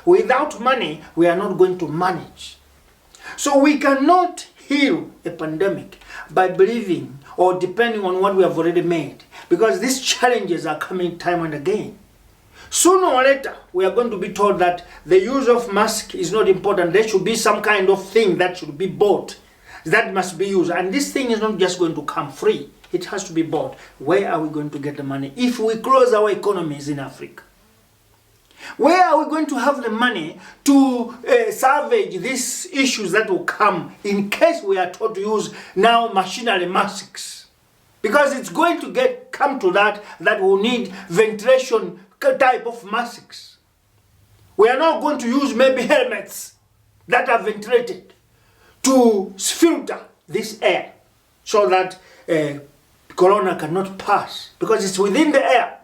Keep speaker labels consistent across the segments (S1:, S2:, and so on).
S1: Without money, we are not going to manage. So we cannot heal a pandemic by believing or depending on what we have already made, because these challenges are coming time and again. Sooner or later, we are going to be told that the use of mask is not important. There should be some kind of thing that should be bought, that must be used. And this thing is not just going to come free. It has to be bought. Where are we going to get the money if we close our economies in Africa? Where are we going to have the money to salvage these issues that will come in case we are told to use now machinery masks? Because it's going to come to that we'll need ventilation type of masks. We are not going to use maybe helmets that are ventilated to filter this air so that corona cannot pass, because it's within the air.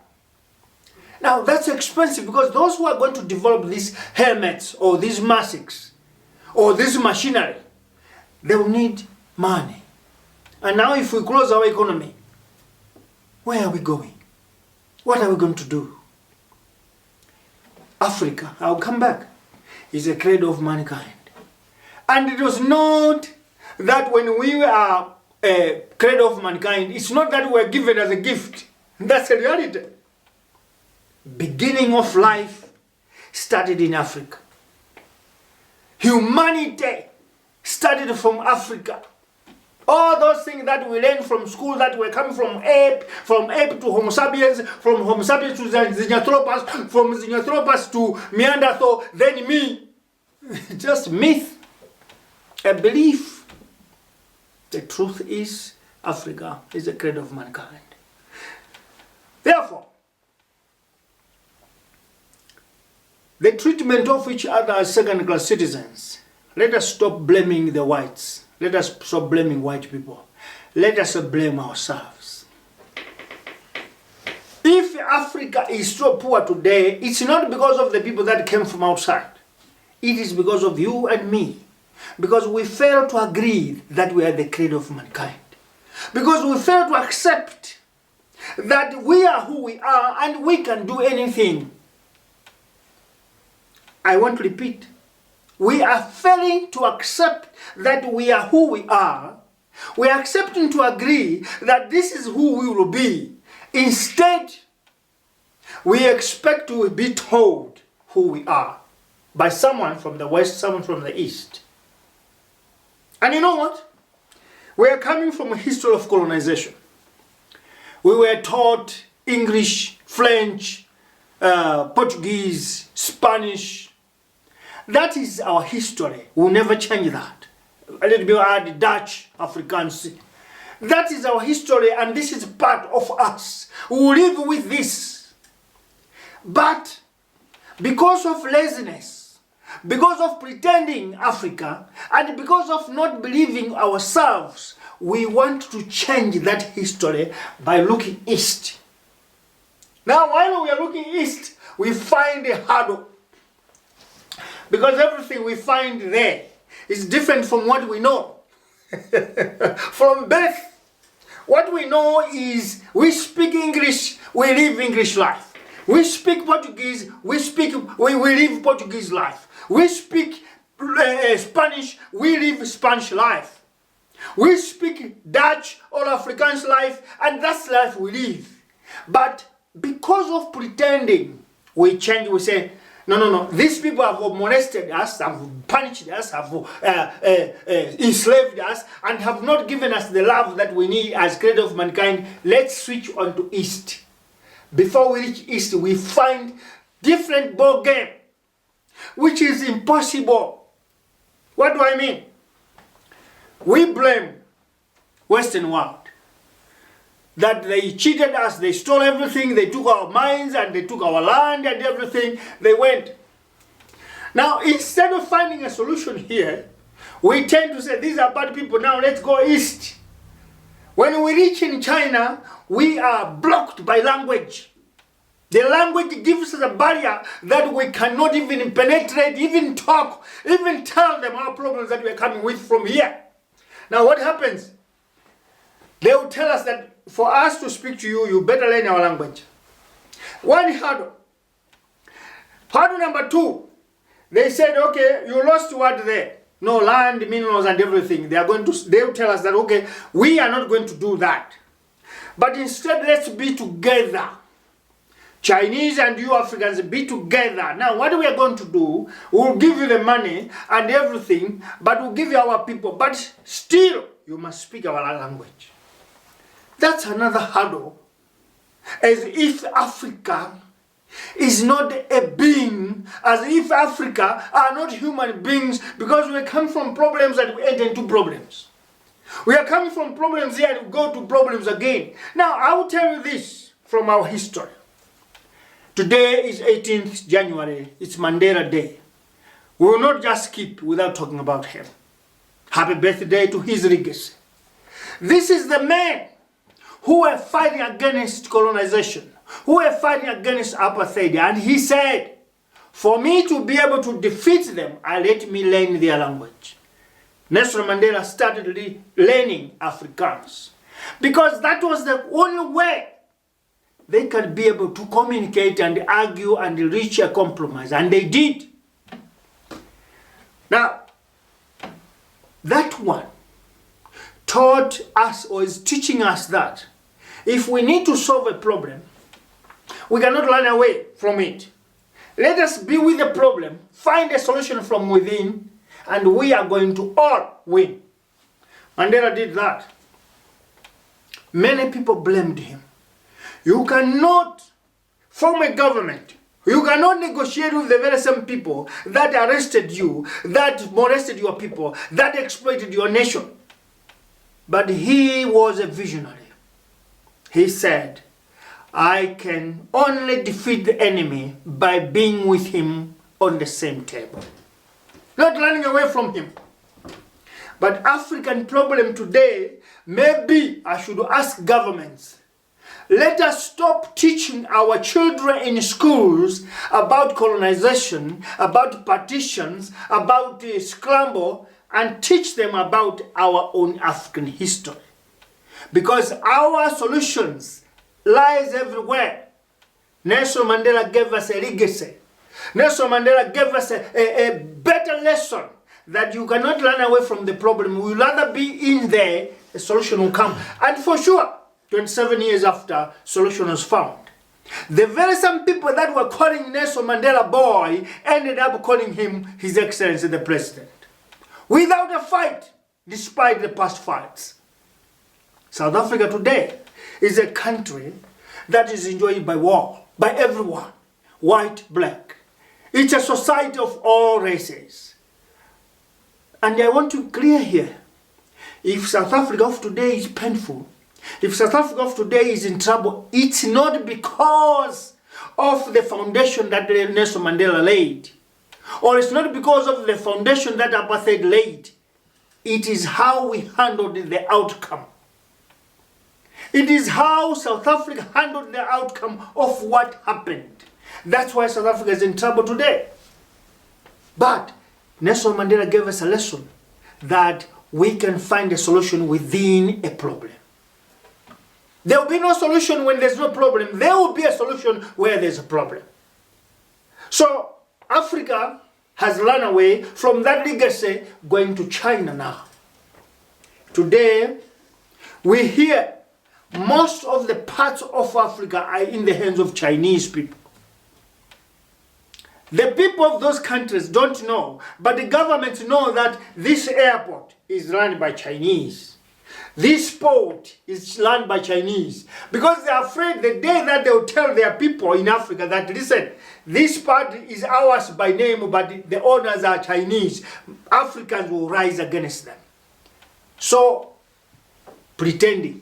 S1: Now that's expensive, because those who are going to develop these helmets or these masks or this machinery, they will need money. And now if we close our economy, where are we going? What are we going to do? Africa, I'll come back, is a cradle of mankind. And it was not that when we are a cradle of mankind, it's not that we were given as a gift. That's a reality. Beginning of life started in Africa. Humanity started from Africa. All those things that we learned from school that were coming from ape to Homo sapiens, from Homo sapiens to Zinjanthropus, from Zinjanthropus to Neanderthal, then me. Just myth, a belief. The truth is, Africa is the cradle of mankind. Therefore, the treatment of each other as second-class citizens, let us stop blaming the whites. Let us stop blaming white people. Let us blame ourselves. If Africa is so poor today, it's not because of the people that came from outside. It is because of you and me. Because we fail to agree that we are the cradle of mankind. Because we fail to accept that we are who we are and we can do anything. I want to repeat. We are failing to accept that we are who we are. We are accepting to agree that this is who we will be. Instead, we expect to be told who we are by someone from the West, someone from the East. And you know what? We are coming from a history of colonization. We were taught English, French, Portuguese, Spanish. That is our history. We'll never change that. A little bit add Dutch, Afrikaans. That is our history, and this is part of us. We will live with this. But because of laziness, because of pretending Africa, and because of not believing ourselves, we want to change that history by looking east. Now, while we are looking east, we find a huddle. Because everything we find there is different from what we know. From birth, what we know is we speak English, we live English life. We speak Portuguese, we live Portuguese life. We speak Spanish, we live Spanish life. We speak Dutch or Afrikaans life, and that's life we live. But because of pretending, we change, we say, no. These people have molested us, have punished us, have enslaved us, and have not given us the love that we need as creator of mankind. Let's switch on to East. Before we reach East, we find different ball game, which is impossible. What do I mean? We blame Western world. That they cheated us, they stole everything, they took our mines and they took our land and everything, they went. Now, instead of finding a solution here, we tend to say, these are bad people, now let's go east. When we reach in China, we are blocked by language. The language gives us a barrier that we cannot even penetrate, even talk, even tell them our problems that we are coming with from here. Now, what happens? They will tell us that for us to speak to you, you better learn our language. One hurdle. Hurdle number 2. They said, okay, you lost what there? No, land, minerals, and everything. They will tell us that, okay, we are not going to do that. But instead, let's be together. Chinese and you Africans, be together. Now, what we are going to do, we'll give you the money and everything, but we'll give you our people. But still, you must speak our language. That's another hurdle. As if Africa is not a being, as if Africa are not human beings, because we come from problems and we enter into problems. We are coming from problems here and we go to problems again. Now, I will tell you this from our history. Today is 18th January. It's Mandela Day. We will not just skip without talking about him. Happy birthday to his legacy. This is the man who were fighting against colonization, who were fighting against apartheid. And he said, for me to be able to defeat them, let me learn their language. Nelson Mandela started learning Afrikaans because that was the only way they can be able to communicate and argue and reach a compromise. And they did. Now, that one taught us or is teaching us that if we need to solve a problem, we cannot run away from it. Let us be with the problem, find a solution from within, and we are going to all win. Mandela did that. Many people blamed him. You cannot form a government. You cannot negotiate with the very same people that arrested you, that molested your people, that exploited your nation. But he was a visionary. He said, I can only defeat the enemy by being with him on the same table. Not running away from him. But African problem today, maybe I should ask governments, let us stop teaching our children in schools about colonization, about partitions, about the scramble, and teach them about our own African history. Because our solutions lies everywhere. Nelson Mandela gave us a legacy. Nelson Mandela gave us a better lesson that you cannot run away from the problem. We will rather be in there, a solution will come. And for sure, 27 years after, solution was found. The very same people that were calling Nelson Mandela boy ended up calling him His Excellency the President. Without a fight, despite the past fights. South Africa today is a country that is enjoyed by war, by everyone, white, black. It's a society of all races. And I want to clear here, if South Africa of today is painful, if South Africa of today is in trouble, it's not because of the foundation that Nelson Mandela laid, or it's not because of the foundation that apartheid laid. It is how we handled the outcome. It is how South Africa handled the outcome of what happened. That's why South Africa is in trouble today. But Nelson Mandela gave us a lesson that we can find a solution within a problem. There will be no solution when there's no problem. There will be a solution where there's a problem. So Africa has run away from that legacy, going to China now. Today, we hear most of the parts of Africa are in the hands of Chinese people. The people of those countries don't know, but the governments know that this airport is run by Chinese. This port is run by Chinese. Because they are afraid the day that they will tell their people in Africa that, listen, this part is ours by name, but the owners are Chinese, Africans will rise against them. So, pretending,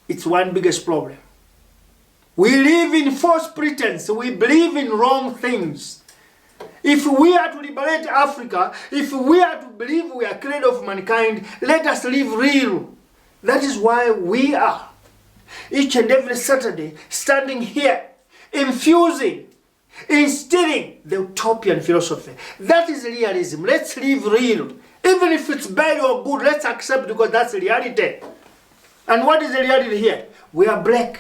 S1: it's one biggest problem. We live in false pretense. We believe in wrong things. If we are to liberate Africa, if we are to believe we are cradle of mankind, let us live real. That is why we are, each and every Saturday, standing here, infusing, instilling the Utopian philosophy. That is realism. Let's live real. Even if it's bad or good, let's accept, because that's reality. And what is the reality here? We are black.